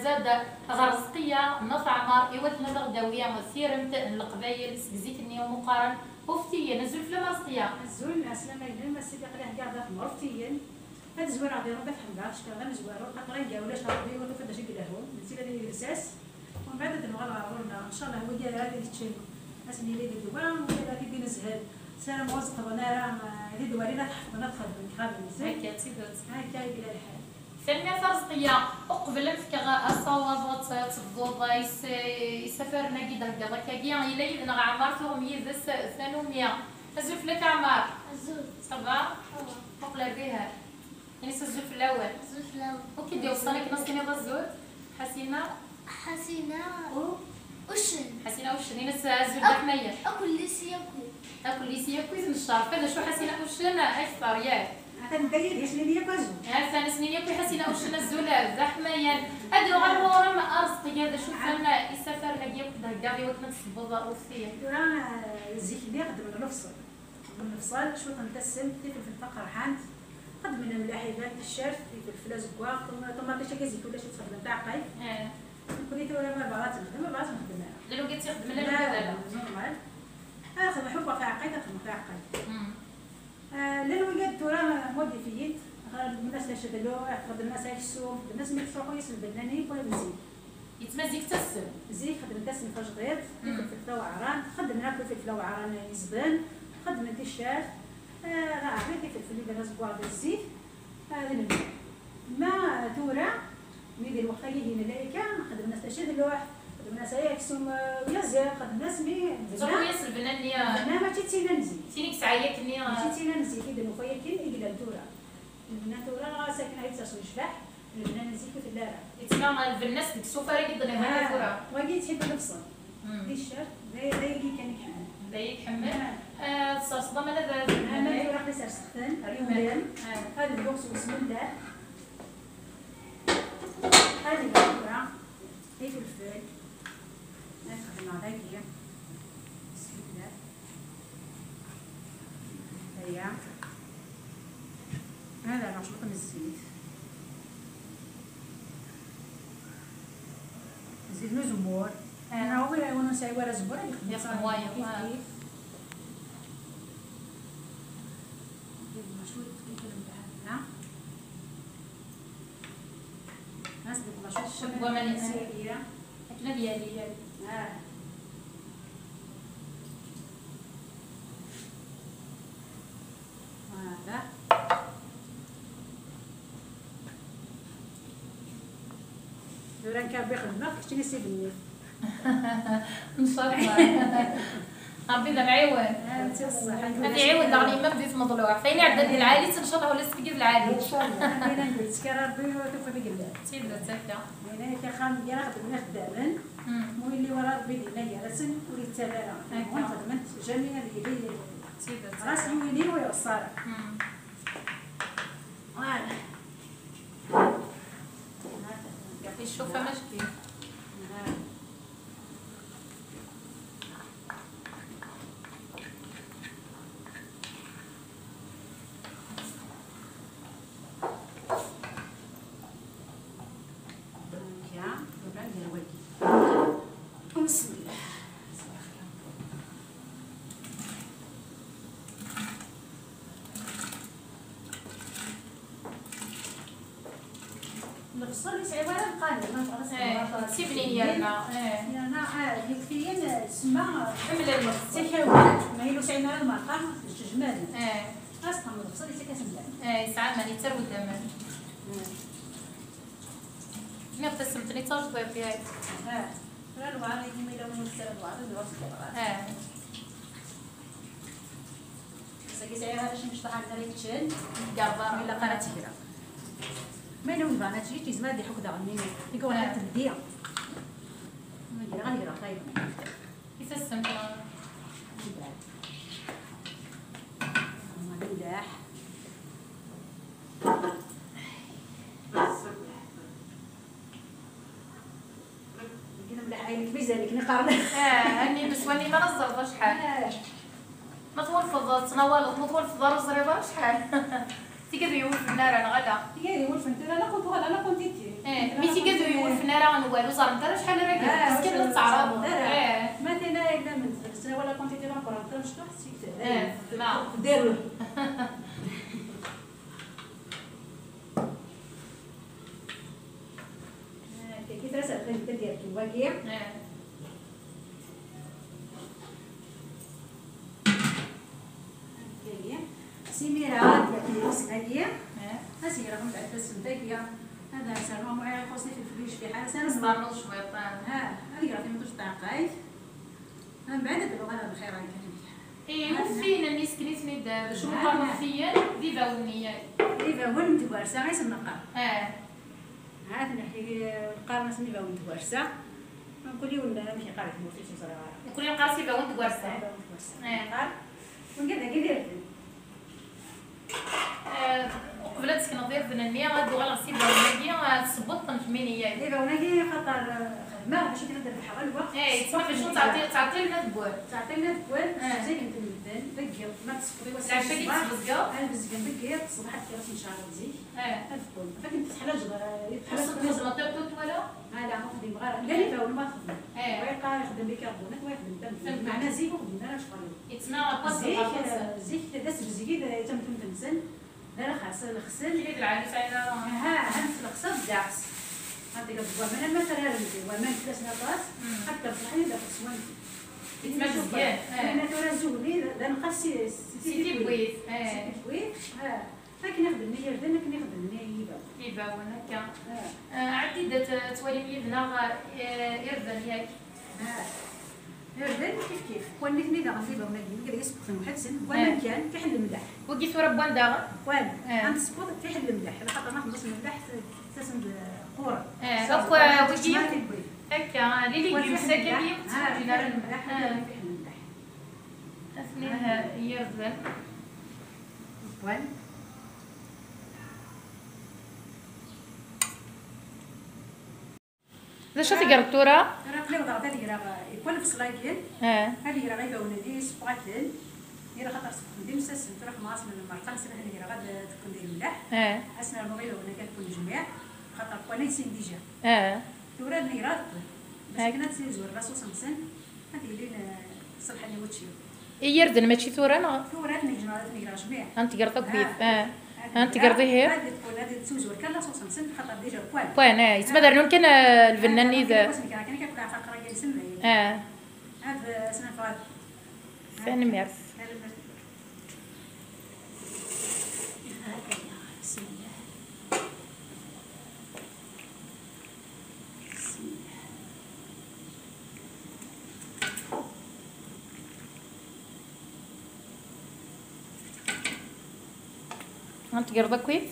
زاد غرزقيه نص عمار ايوتنا غداويه مسيرمت القبايل سكزيتني ومقارن وفتيه نزل في المرسقيه الزول اسلام يدن ما سيدي قلاه كاع داك مرفتيين هاد الزوار غادي نروح فحمدا شكا غنزوارو قطرين كاع ولاش ربي ولا فداش يقلاهم نسينا ديال الرساس ومن بعد نبغى نعرفونا ان شاء الله هو ديال هذه تشين اسمي لي دوام ولا كي نزهد سلام وسط وانا راه هذه دوارينا تحفظنا تخدم خادم مزيان هكا تيدوت هكا يقلا الحال ثانية فرزقية أقبل فكرة الصوابط تفضل يسافر ناقي دهقا كاكيا إلا يدنا عمار تومي ذس ثانومية الزلف لك عمار الزول صبا مقلة بها يعني الزلف الأول الزول الأول وكي ديال صانك نص كني الزول حسينة حسينة وشن حسينة وشنين الزلف حمية أكل لي سياكل أكل لي سيا كويس نشار فانا شو حسينة وشن أكثر ياك هذا ندير هي شنو هي كازو ثاني سنين يبي حسينا وشنا الزلال زحميا ادرو غير ورا ما ارزق هذا شوف انا يسافر لك ياخذ كاع وقت نصب وفيه راه الزيك اللي خدم النفصل شو تنتسم كيف في الفقر حانت خدم من الاحياء الشرف في الفلاس كوا ثم كاش كازيك ولا شي تخدم تاع قاي كليت ولا ما بغات نخدم لو قلت يخدم لا لا نورمال اخذ حبه تاع قاي تخدم تاع قاي للولاد ترى موديفيت الناس اللي شدلو ياخذ الناس هاي السوق الناس اللي تروحوا يسل البناني ولا بنزين يتمزيك تسل زيك خدم الناس اللي فجريت في الفلفله وعران خدم ناكل في الفلفله وعران يزبن خدم انت الشاف راه عرفتي في الفلفله ناس بواع الزيت هذا ما تورا ندير وقت هنا لايكا خدم الناس تشد اللوح خدم الناس هاي يكسوم يزير خدم الناس مي تروحوا يسل البناني انا ما تيتينا نزيد تينيك سعيه كني تيتينا نزيد كيدير مفيكين يقلا تورا البنات تورا ساكنه هاي تصل شبح البنات نزيد في اللارا يتسمع الناس ديك السفره اللي ضربها هذا فورا واجي تحب نفصل دي الشهر دايقي كان يحمل دايك حمل تصاصدم انا ذا انا راح نسال سخن اليوم هذا البوكس بسم الله هذه الفكره هي في الفل ناخذ مع ذاك بسم الله هيا هذا مشروط من الزيت زيت من زمور انا هو وانا نسوي ورا زبور يخدم موايا مشروط كيف نعم ناس ديك مشروط ومن سيريه اكله ديالي هذا دوران كان بيخدمك كنتي نسيبني ان شاء الله ربي ذا معيون انت الصحه هذه عيون داغني ما بديت مضلوع فين عدد العالي ان شاء الله ولا سكيد العالي ان شاء الله انا نقول لك ربي توفى بقلبك تيدا تاكا انا كخام ديال خدمنا خدامين المهم اللي ورا ربي دينا جالسين ولي التبارع المهم خدمت جميع اللي تيدا راس ويلي ويوصل فوالا يشوفها مشكل بسم الله الفصل يسعي ولا القانون ما خلاص سيبني ديالنا انا يكفيين سما حمل المخ تكاوات ما هي سعينا المرقه الجمال اصلا الفصل يتكاسم يسعى ماني تر قدام ما ابتسمتني تاج ضيفي هاي لا الوعر يجي لو من السر الوعر الوعر سكي سعي هذا شي مشطح على ريتشن قابا ولا قناه تجرا ما لو البنات تجي تزمد دي حكدا غني يقول انا تديا ما يجي غير طيب كيف السمكه ملاح كنا ملاح عينك بيزالك نقارن هني بسواني ما نزرت شحال ما طول فضل تناول ما طول فضل زريبه شحال تيقدر يولف النار انا غدا تيقدر يولف انت انا كنت تيتي مي تيقدر يولف هنا راه والو صار انت شحال راه كيف كيف تعرض مثلا الا من السنه ولا كنتي دير نقرا انت شنو حسيت لا ديروا كي ترسل انت ديالك الواقع سميرة ديال السكاكيه هاسي راهم بعد السنداكيه هذا سالوا معايا خصني في الفريش في حاله سنه صبرنا شويطان هذيك راه ما تطاقاي من بعد بالله الخير عليك وفين الناس كنيتني دابا شنو قالوا فيا ديفا ونيا ديفا ون تبارسا غير سنقا عاد نحكي القارنه سميبا ون تبارسا نقول لي ولا ماشي قاري موتي شي صراحه نقول لهم قاسي با ون تبارسا ونقول لك كيدير قبل تسكن نظير بنانية غادو غنغسل باوناكي تصبط تنجمينيا دابا وناكي خاطر خدمه باش كندير الحق الوقت تسمى شنو تعطي لنا البوال زي كنت نبدل دقيق ما تصفري وسط العشاء كي تسبزكا البزكا دقيق الصباح كيراس ان شاء الله تزيك تفضل فكنت تحلاج تحلاج طيبتو ولا لا نخدم غير قال لي فاول ما خدم ويبقى يخدم بيكربونات ويخدم دم معنا زيك وخدمنا شغل يتسنى زيك داس بزيك تم تنسن لا خاص الغسل كيف العروس على هانت الغسل داعس هذيك الضوء من مثلا وما كلاس نقاط حتى بصحني داك الصوان يتمشى مزيان انا ترى زولي لا نقص سيتي بويت بويت لكن نخدم لي يردن لكن نخدم لي يبا هكا عندي دات توالي ميدنا يردن ياك يردن كيف ونيت نيدا غنجيبها ونادي كدا يسبق واحد سن وانا كان كيحل الملح وقيت ورا بوان داغ وين عند سبوط كيحل الملح على خاطر ما خلصنا الملح اساسا قوره هكا وجي هكا لي مساكه بيا جينا الملح كيحل الملح اثنين يردن وين لا شوفي قرطوره راه كلا وضع هذيك راه يكون في صلايكين هذيك راه غيبقى ونادي سبقاتين هي راه خاطر ندير مساس تروح ماس من المرقه نسير هذيك راه غاد تكون ديال الملح اسنا المغيبه ولا كتكون الجميع خاطر كوانيسين ديجا تورا نيرات باش كنا تسير زور راسو سمسن هذه اللي صلحني وتشي يردن ماشي ثوران ثورات نجمع نقرا جميع انت قرطك بيت انت قرطي هي هذه تكون هذه تسوزور كان راسو سمسن خاطر ديجا كوان يتما دارنون كان الفنان اذا كان كيقول عفاقره ديال سمي هذا سنه فات فين ميرس انت قرضك كويس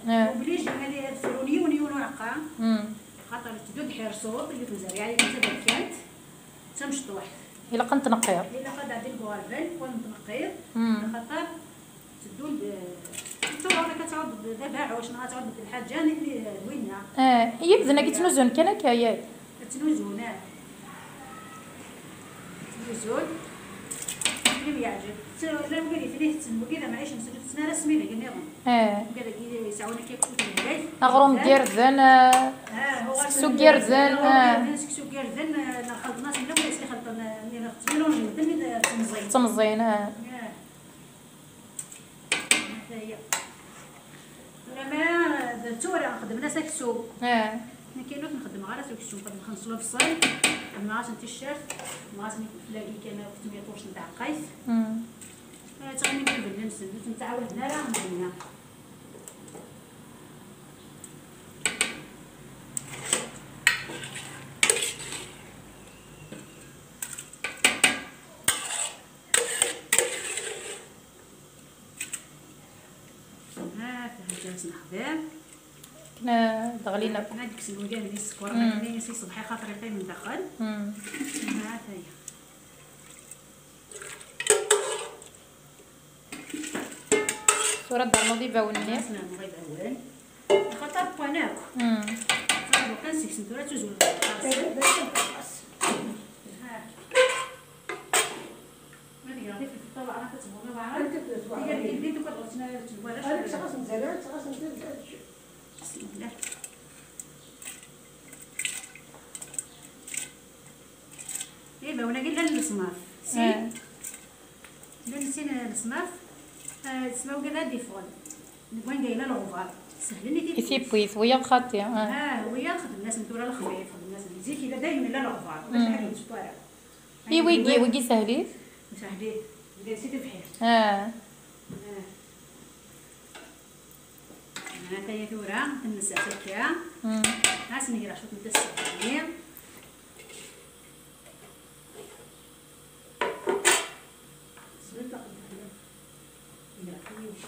وبليش هذه الفروني ونيونو عقا خاطر تدود حير صوت اللي تزرع يعني كذا كانت تمشطوح الا كنت نقير الا قد عندي البوالبل ونقير خاطر تدود انت كتعود دابا عواش ما تعود الحاجه اللي وينها هي بزنا كيتنوزون كان كياك تنوزون تنوزون اللي يعجب لا نقولي فيه تسمو كذا معيش نسجل سنه رسمي قال لهم قال لي يساوني كيكون عليه اغرم ديرزن سوق ديرزن سوق ديرزن خلطنا سنه ولا سي خلطنا نختملون جدا تمزين هي ما التورا خدمنا ساك السوق كاينو نخدم غير ساك السوق نقدر نخلصلو في الصيف مع التيشيرت مع فلاقي كان كنت ميطوش نتاع قيس تغني بالبن نسد نتعاود هنا راه مزيانه جالسين نخدم كنا دغلينا هذيك السنوجه ديال السكر اللي نسي صبحي خاطر يقيم من داخل ها هي صورة دار نظيفة والناس نظيفة أولا خاطر بواناك صار كان سيكسن تورا تزول غادي في الطلعه انا كتبغي بعرف هي اللي بديت كتغسلنا تجوالاش انا تغسل نزرع تغسل ندير هادشي. بسم الله. ايوا ولا قلنا المسمار سي لا نسينا المسمار تسمعوا كذا ديفون نبغي قايله الغفار سهلني تي يسيبويس ويا الخاطي ويا خدم الناس ندور على الخفيف خدم الناس زي كذا دايما لا الغفار باش نحل الشوارع ويجي سهليت سهليت ندير سيدي بحير انا تايا ثورة تنسى سكا ناس نقرا شوف ندس عليه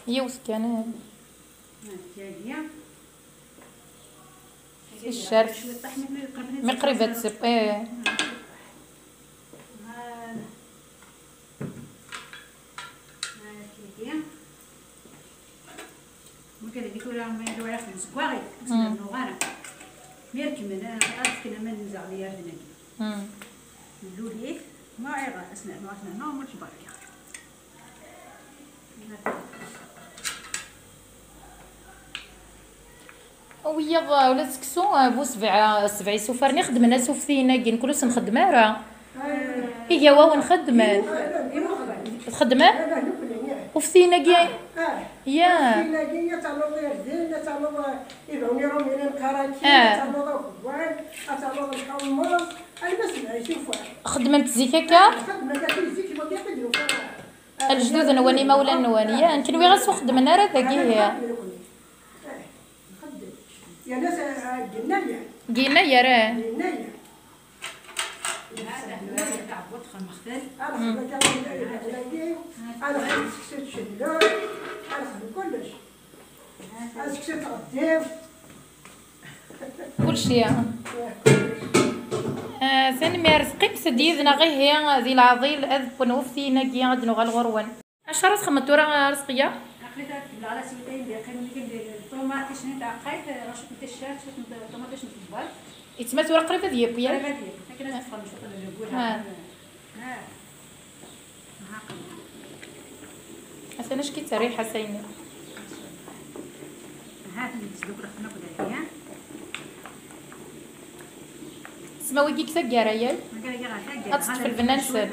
هي وسكانه جايه الشرف مي قريبه تسب وكذا يقول لهم يدوا على خمس كواغي نو غانا ميركم انا عرفت كنا ما نزع لي هنا اللوليك ما عيغا اسمع ما عرفنا نو مش بركه ويا ولا سكسو بو سبع سفر نخدم انا سوفينا كي نكونوا نخدمها راه هي واو نخدم تخدم وفينا كي يا فينا كي تعلو غير دين تعلو يبغوني رومين القراكي تعلو الكوان تعلو الحمص انا بس نشوف خدمت زيك هكا خدمه كاين زيك ما كيقدروا الجدود نواني مولا نوانيه نكنوي غير خدمنا راه ذاكي هي يا ناس قلنا يا راه كلشي ثاني مارس قيمة ديالنا غير هي ذي العضيل اذبن وفتينا كي غادنو غا الغروان اش راه خمت ورا رزقيه عقلتها على سويتين ديال قيمه كندير الطوماط شنو تاع قايت رشيت التشات شفت الطوماط شنو تبغى يتسمى ورا قريبه ديال بيا قريبه ديال لكن لازم تفهم شوف نقولها حسنا شكي تريح حسيني هات اللي تصدق راه ناكل هي تسمى ويكي كتا كرايال ما قال لي غير في الفنان سال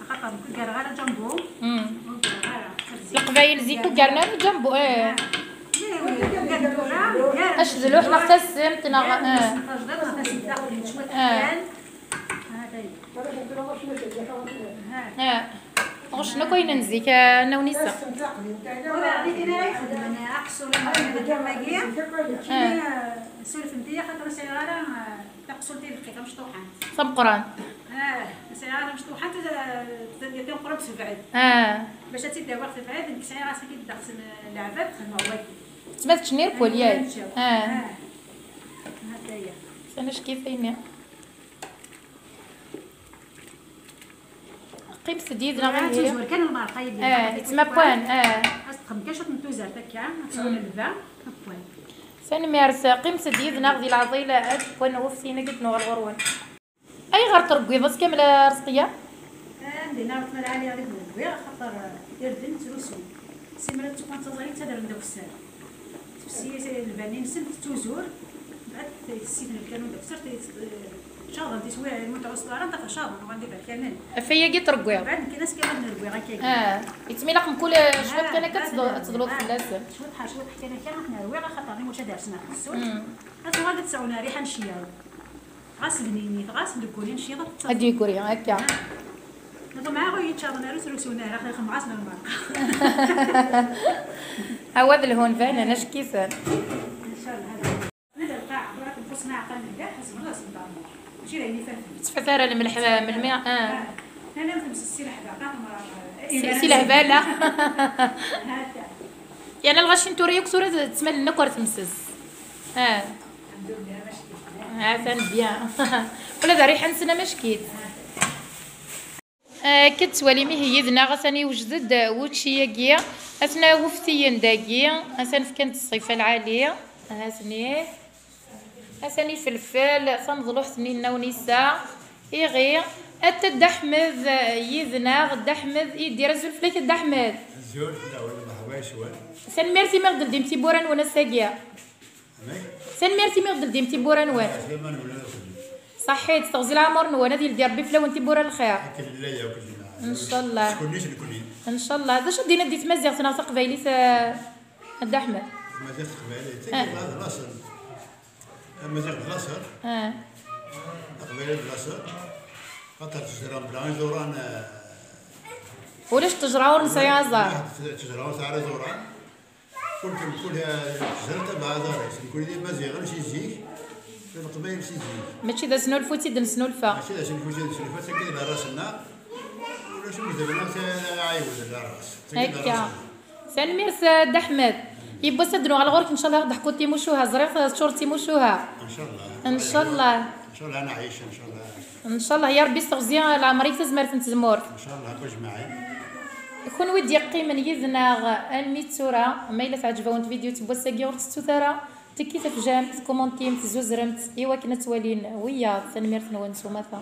خاطر كل غير جنبو القبايل زيتو كارنا جنبو اش دلو حنا حتى السمتنا شنو كاين نزيك انا ونسا سولف نتيا خاطر سياره تقصلتي دقيقه مشطوحات صم قران سياره مشطوحات تدير قرب سبعد باش تدير وقت سبعد ديك الساعه راسك تغسل العباد خدمه واكي تسمى تشنير بولياي هذا هي انا شكيفيني قيم سديدنا غير هي كان المار طيب تسمى بوان اصدق كاش نتوزر تاكا تسول البا بوان ثاني مارس قيم سديدنا غدي العضيله بوان وفسينا قد نوغ الغروان اي غير ترقي بس كامله رزقيه عندنا رتمه عاليه غير نرقي خاطر يردن تروسو سيمرا تكون تصغير تهدر ندوك السار تفسي البنين سنت توزور بعد السيفن كانوا داك السار شاغل تسوي المتوسطه انت فشاغل غندير كمان فيا كي ترقي بعد كاين ناس كيما نرقي غير كاين يتمي لكم كل شويه كان كتضلوا في اللازم شويه حكينا كان حنا روايه خاطر غير واش دارسنا في السوق هذا غادي تساونا ريحه نشياض غاس بنيني غاس دكوني نشياض هادي يقولي هكا هذا معاه غير يتشاغلنا راه سلوسونا راه خاطر خمعاسنا المرق هو هذا الهون باين انا شكيفان ان شاء الله هذا القاع راك نقصنا عقل من كاع حسب الله سبحانه ماشي راني فاهم تفثر الملح من الماء انا نفهم السلاح تاع سي لهباله هكا يعني الغاشي نتوريك صوره تسمى لنا كره تمسز الحمد لله ماشي ثاني بيان ولا ذا ريحه نسنا مشكيت كتسوالي مي هي ذنا غساني وجدد وتشي كيا اسنا وفتيين داكيا اسن كانت الصيفه العاليه هاسني ثاني فلفل تنظلوح سنينا ونساء إيغي أتا دحمد يذناغ دحمد يدير الزلفلة كدحمد الزول لا ولا بحوايش ولا سن ميرتي مغدل ديمتي بوران وانا ساقيا سن ميرتي مغدل ديمتي بوران وان صحيت تغزي العمر نوانا ديال ديال ربي فلا وانتي بوران الخير ان شاء الله ان شاء الله هذا شو دينا ديت مزيغ تناطق قبايلي هدا احمد مزيغ قبايلي هذا الراسل مزيغ الراسل قبايلي الراسل خاطر تجران بلان زوران ولاش تجراور نسايا زار تجراور تاع زوران كل جرت مع دارس كل دي مزيغ شي زيك في القبايل شي زيك ماشي ذا سنولفو تيدن سنولفا ماشي ذا سنولفو تاكيد راسنا ولا شو دابا عايود الراس هكا ثاني ميرس دحمد يبا سدنو على غورك ان شاء الله ضحكوا تيموشوها زريق شهور تيموشوها ان شاء الله ان شاء الله ان شاء الله انا عايش ان شاء الله ان شاء الله يا ربي استغزيا العمريك تزمر تنتزمور ان شاء الله كوج معي يكون ودي قيمن يذناغ الميت سورة ما إلا تعجبون فيديو تبوا ساقي ورتستو ثرا تكي تفجام تكومونتيم تزوزرمت إيوا كنا توالين ويا تنميرت نوانسو مثلا